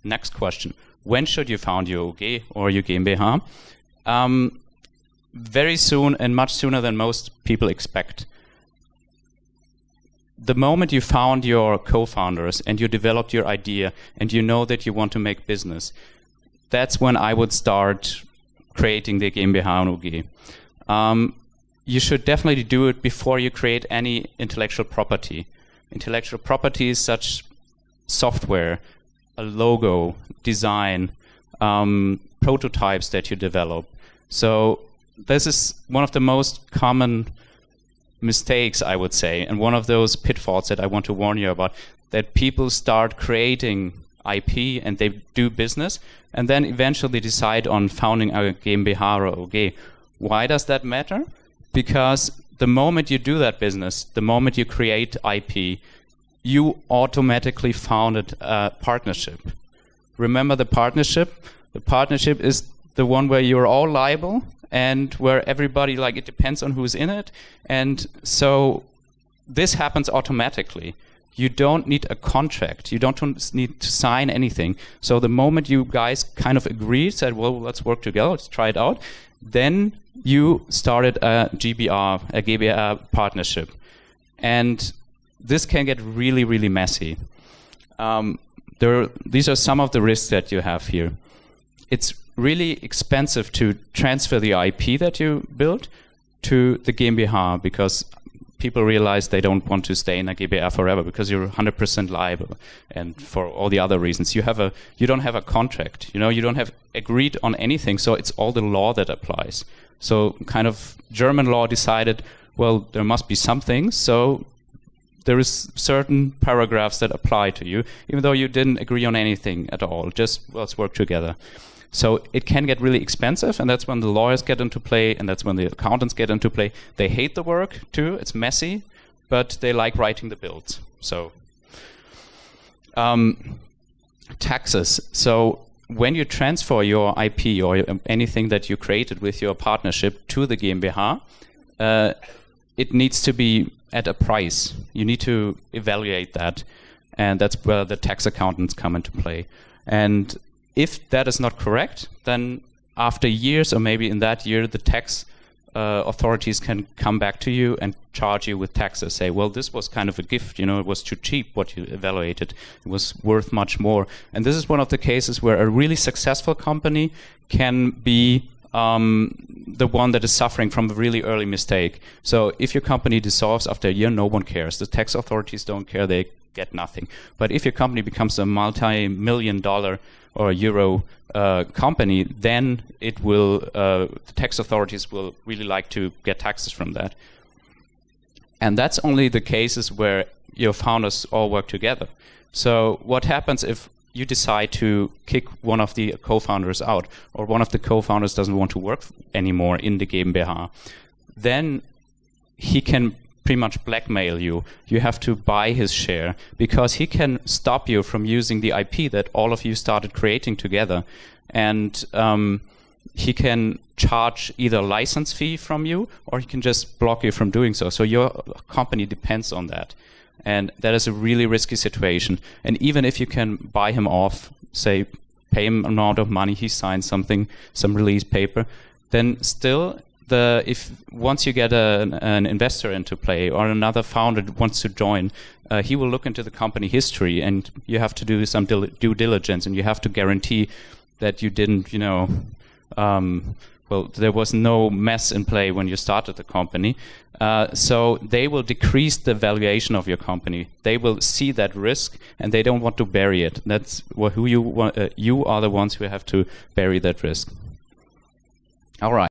next question. When should you found your OG or your GmbH? Very soon, and much sooner than most people expect. The moment you found your co-founders and you developed your idea and you know that you want to make business, that's when I would start creating the GmbH and OG. You should definitely do it before you create any intellectual property. Intellectual property is such software, a logo, design, prototypes that you develop. So this is one of the most common mistakes, I would say, and one of those pitfalls that I want to warn you about, that people start creating IP and they do business and then eventually decide on founding a GmbH or OG. Why does that matter? Because the moment you do that business, the moment you create IP, you automatically founded a partnership. Remember the partnership? The partnership is the one where you're all liable and where everybody, like, it depends on who's in it. And so this happens automatically. You don't need a contract. You don't need to sign anything. So the moment you guys kind of agreed, said, well, let's work together, let's try it out, then you started a GmbH partnership. And this can get really, really messy. These are some of the risks that you have here. It's really expensive to transfer the IP that you built to the GmbH because people realize they don't want to stay in a GmbH forever because you're 100% liable, and for all the other reasons. You don't have a contract. You don't have agreed on anything, so it's all the law that applies. So kind of German law decided, well, there must be something, so there is certain paragraphs that apply to you, even though you didn't agree on anything at all. Just, well, let's work together. So it can get really expensive, and that's when the lawyers get into play, and that's when the accountants get into play. They hate the work too, it's messy, but they like writing the bills. So taxes. So when you transfer your IP or anything that you created with your partnership to the GmbH, it needs to be at a price. You need to evaluate that, and that's where the tax accountants come into play. And if that is not correct, then after years, or maybe in that year, the tax authorities can come back to you and charge you with taxes. Say, well, this was kind of a gift, it was too cheap what you evaluated. It was worth much more. And this is one of the cases where a really successful company can be the one that is suffering from a really early mistake. So if your company dissolves after a year, no one cares. The tax authorities don't care. They get nothing. But if your company becomes a multi-million-dollar or euro company, then it will the tax authorities will really like to get taxes from that. And that's only the cases where your founders all work together. So what happens if you decide to kick one of the co-founders out, or one of the co-founders doesn't want to work anymore in the GmbH? Then he can pretty much blackmail you. You have to buy his share, because he can stop you from using the IP that all of you started creating together. And he can charge either a license fee from you, or he can just block you from doing so. So your company depends on that. And that is a really risky situation. And even if you can buy him off, say, pay him an amount of money, he signs something, some release paper, then still, if once you get an investor into play, or another founder wants to join, he will look into the company history, and you have to do some due diligence, and you have to guarantee that you didn't, well, there was no mess in play when you started the company. So they will decrease the valuation of your company. They will see that risk, and they don't want to bury it. That's who you want. You are the ones who have to bury that risk. All right.